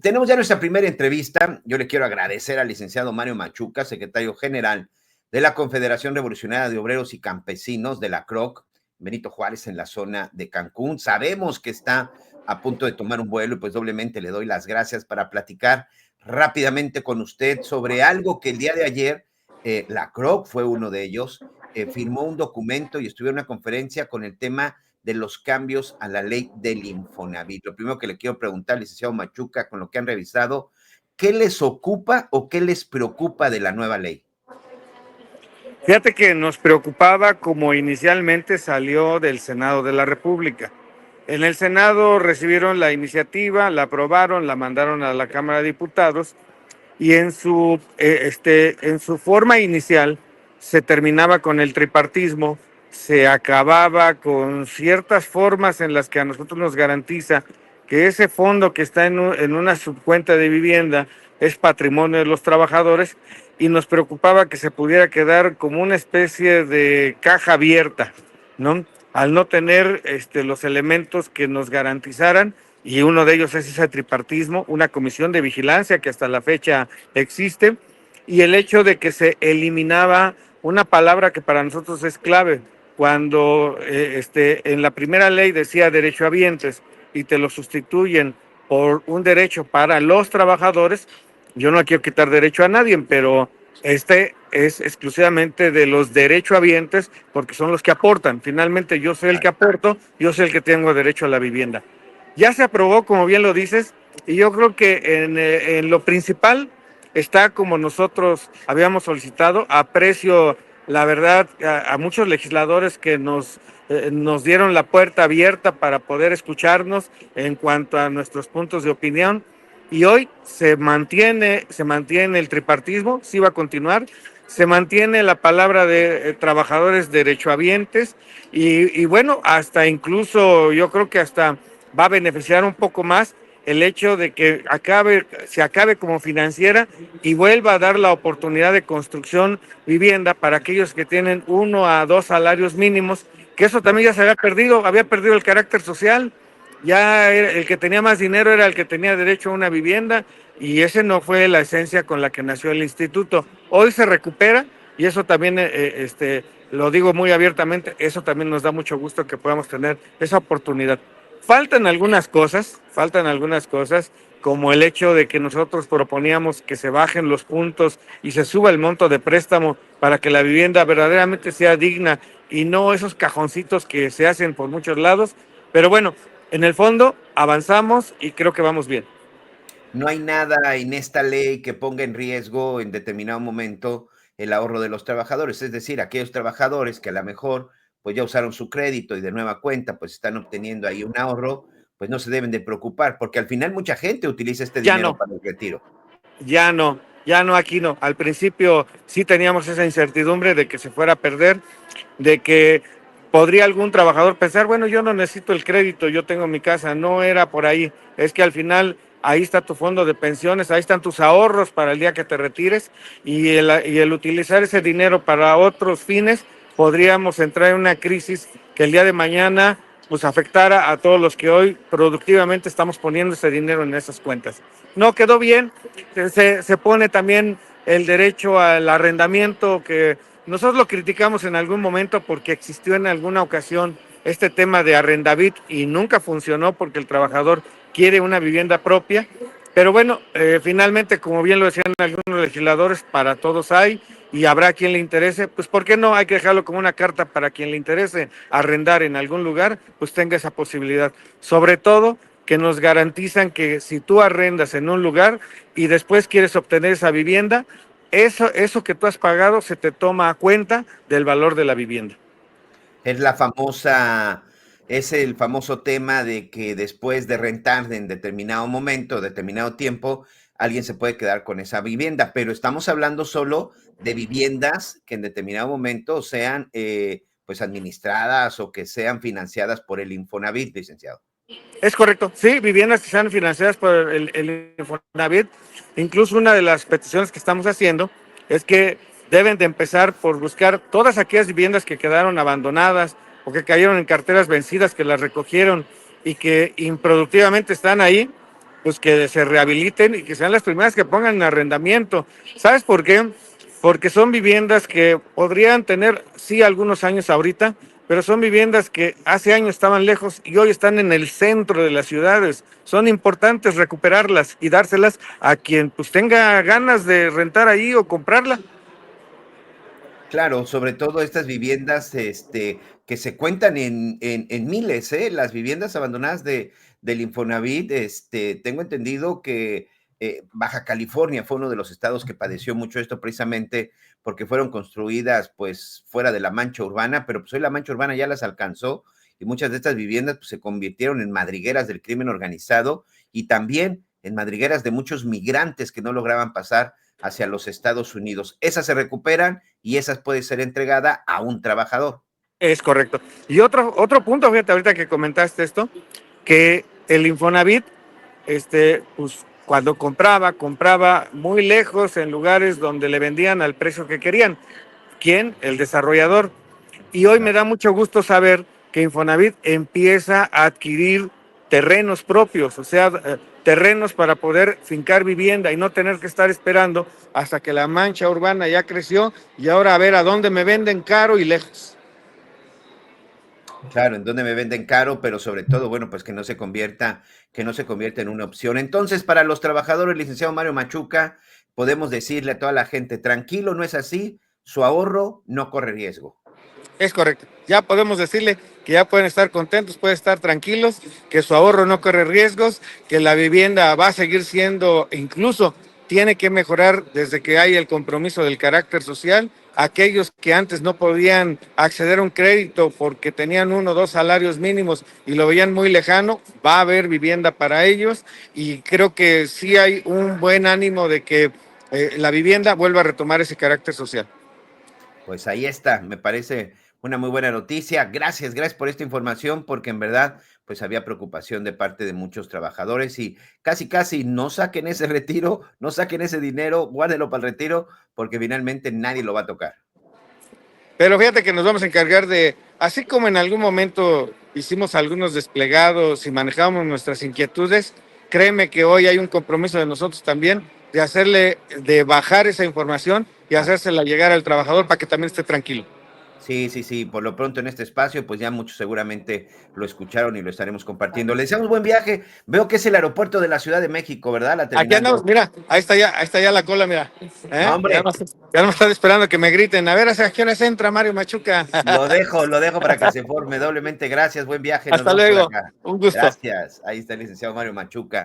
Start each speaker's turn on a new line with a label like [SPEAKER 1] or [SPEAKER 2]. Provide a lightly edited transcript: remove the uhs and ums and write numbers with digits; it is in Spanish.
[SPEAKER 1] Tenemos ya nuestra primera entrevista. Yo le quiero agradecer al licenciado Mario Machuca, secretario general de la Confederación Revolucionaria de Obreros y Campesinos de la CROC, Benito Juárez, en la zona de Cancún. Sabemos que está a punto de tomar un vuelo y pues doblemente le doy las gracias para platicar rápidamente con usted sobre algo que el día de ayer, la CROC fue uno de ellos, firmó un documento y estuvo en una conferencia con el tema de los cambios a la ley del Infonavit. Lo primero que le quiero preguntar, licenciado Machuca, con lo que han revisado, ¿qué les ocupa o qué les preocupa de la nueva ley?
[SPEAKER 2] Fíjate que nos preocupaba como inicialmente salió del Senado de la República. En el Senado recibieron la iniciativa, la aprobaron, la mandaron a la Cámara de Diputados y en su forma inicial se terminaba con el tripartismo, se acababa con ciertas formas en las que a nosotros nos garantiza que ese fondo que está en una subcuenta de vivienda es patrimonio de los trabajadores, y nos preocupaba que se pudiera quedar como una especie de caja abierta, ¿no? Al no tener los elementos que nos garantizaran, y uno de ellos es ese tripartismo, una comisión de vigilancia que hasta la fecha existe, y el hecho de que se eliminaba una palabra que para nosotros es clave. Cuando en la primera ley decía derechohabientes y te lo sustituyen por un derecho para los trabajadores, yo no quiero quitar derecho a nadie, pero este es exclusivamente de los derechohabientes porque son los que aportan. Finalmente yo soy el que aporto, yo soy el que tengo derecho a la vivienda. Ya se aprobó, como bien lo dices, y yo creo que en lo principal está como nosotros habíamos solicitado. Aprecio, la verdad, a muchos legisladores que nos dieron la puerta abierta para poder escucharnos en cuanto a nuestros puntos de opinión. Y hoy se mantiene el tripartismo, sí va a continuar, se mantiene la palabra de trabajadores derechohabientes y bueno, hasta incluso yo creo que hasta va a beneficiar un poco más el hecho de que se acabe como financiera y vuelva a dar la oportunidad de construcción vivienda para aquellos que tienen 1 a 2 salarios mínimos, que eso también ya se había perdido el carácter social. Ya el que tenía más dinero era el que tenía derecho a una vivienda, y ese no fue la esencia con la que nació el instituto. Hoy se recupera y eso también, lo digo muy abiertamente, eso también nos da mucho gusto que podamos tener esa oportunidad. Faltan algunas cosas, como el hecho de que nosotros proponíamos que se bajen los puntos y se suba el monto de préstamo para que la vivienda verdaderamente sea digna y no esos cajoncitos que se hacen por muchos lados. Pero bueno, en el fondo avanzamos y creo que vamos bien.
[SPEAKER 1] No hay nada en esta ley que ponga en riesgo en determinado momento el ahorro de los trabajadores, es decir, aquellos trabajadores que a lo mejor pues ya usaron su crédito y de nueva cuenta pues están obteniendo ahí un ahorro, pues no se deben de preocupar, porque al final mucha gente utiliza este
[SPEAKER 2] Ya
[SPEAKER 1] dinero
[SPEAKER 2] no,
[SPEAKER 1] para el retiro.
[SPEAKER 2] aquí no. Al principio sí teníamos esa incertidumbre de que se fuera a perder, de que podría algún trabajador pensar, bueno, yo no necesito el crédito, yo tengo mi casa. No era por ahí, es que al final ahí está tu fondo de pensiones, ahí están tus ahorros para el día que te retires, y el utilizar ese dinero para otros fines, podríamos entrar en una crisis que el día de mañana pues afectara a todos los que hoy productivamente estamos poniendo ese dinero en esas cuentas. No quedó bien, se pone también el derecho al arrendamiento, que nosotros lo criticamos en algún momento porque existió en alguna ocasión este tema de Arrendavit y nunca funcionó porque el trabajador quiere una vivienda propia. Pero bueno, finalmente, como bien lo decían algunos legisladores, para todos hay y habrá quien le interese. Pues ¿por qué no? Hay que dejarlo como una carta para quien le interese arrendar en algún lugar, pues tenga esa posibilidad. Sobre todo que nos garantizan que si tú arrendas en un lugar y después quieres obtener esa vivienda, eso que tú has pagado se te toma a cuenta del valor de la vivienda.
[SPEAKER 1] Es la famosa, es el famoso tema de que después de rentar en determinado momento, determinado tiempo, alguien se puede quedar con esa vivienda, pero estamos hablando solo de viviendas que en determinado momento sean pues administradas o que sean financiadas por el Infonavit, licenciado.
[SPEAKER 2] Es correcto, sí, viviendas que sean financiadas por el Infonavit. Incluso una de las peticiones que estamos haciendo es que deben de empezar por buscar todas aquellas viviendas que quedaron abandonadas o que cayeron en carteras vencidas, que las recogieron y que improductivamente están ahí, pues que se rehabiliten y que sean las primeras que pongan en arrendamiento. ¿Sabes por qué? Porque son viviendas que podrían tener, sí, algunos años ahorita, pero son viviendas que hace años estaban lejos y hoy están en el centro de las ciudades. Son importantes recuperarlas y dárselas a quien pues tenga ganas de rentar ahí o comprarla.
[SPEAKER 1] Claro, sobre todo estas viviendas, que se cuentan en miles, ¿eh? Las viviendas abandonadas del Infonavit, tengo entendido que Baja California fue uno de los estados que padeció mucho esto precisamente porque fueron construidas pues fuera de la mancha urbana, pero pues hoy la mancha urbana ya las alcanzó y muchas de estas viviendas pues se convirtieron en madrigueras del crimen organizado y también en madrigueras de muchos migrantes que no lograban pasar hacia los Estados Unidos. Esas se recuperan y esas puede ser entregada a un trabajador.
[SPEAKER 2] Es correcto. Y otro punto, fíjate, ahorita que comentaste esto, que el Infonavit, pues cuando compraba muy lejos en lugares donde le vendían al precio que querían. ¿Quién? El desarrollador. Y hoy me da mucho gusto saber que Infonavit empieza a adquirir terrenos propios, o sea, terrenos para poder fincar vivienda y no tener que estar esperando hasta que la mancha urbana ya creció y ahora a ver a dónde me venden caro y lejos.
[SPEAKER 1] Claro, en donde me venden caro, pero sobre todo, bueno, pues que no se convierta en una opción. Entonces, para los trabajadores, licenciado Mario Machuca, podemos decirle a toda la gente, tranquilo, no es así, su ahorro no corre riesgo.
[SPEAKER 2] Es correcto. Ya podemos decirle que ya pueden estar contentos, pueden estar tranquilos, que su ahorro no corre riesgos, que la vivienda va a seguir siendo, incluso tiene que mejorar desde que hay el compromiso del carácter social. Aquellos que antes no podían acceder a un crédito porque tenían 1 o 2 salarios mínimos y lo veían muy lejano, va a haber vivienda para ellos y creo que sí hay un buen ánimo de que la vivienda vuelva a retomar ese carácter social.
[SPEAKER 1] Pues ahí está, me parece una muy buena noticia. Gracias por esta información, porque en verdad, pues había preocupación de parte de muchos trabajadores y casi no saquen ese retiro, no saquen ese dinero, guárdenlo para el retiro, porque finalmente nadie lo va a tocar.
[SPEAKER 2] Pero fíjate que nos vamos a encargar de, así como en algún momento hicimos algunos desplegados y manejamos nuestras inquietudes, créeme que hoy hay un compromiso de nosotros también de bajar esa información y
[SPEAKER 1] Ah,
[SPEAKER 2] hacérsela llegar al trabajador para que también esté tranquilo.
[SPEAKER 1] sí, por lo pronto en este espacio, pues ya muchos seguramente lo escucharon y lo estaremos compartiendo. Le deseamos buen viaje. Veo que es el aeropuerto de la Ciudad de México, ¿verdad? La
[SPEAKER 2] Aquí
[SPEAKER 1] terminal
[SPEAKER 2] andamos,
[SPEAKER 1] 2.
[SPEAKER 2] mira, ahí está ya la cola, mira.
[SPEAKER 1] No,
[SPEAKER 2] Ya
[SPEAKER 1] hombre,
[SPEAKER 2] no están esperando que me griten. A ver, ¿a qué horas entra Mario Machuca?
[SPEAKER 1] lo dejo para que se forme doblemente. Gracias, buen viaje, nos
[SPEAKER 2] Hasta
[SPEAKER 1] vemos por
[SPEAKER 2] luego,
[SPEAKER 1] acá.
[SPEAKER 2] un gusto.
[SPEAKER 1] Gracias. Ahí está el licenciado Mario Machuca.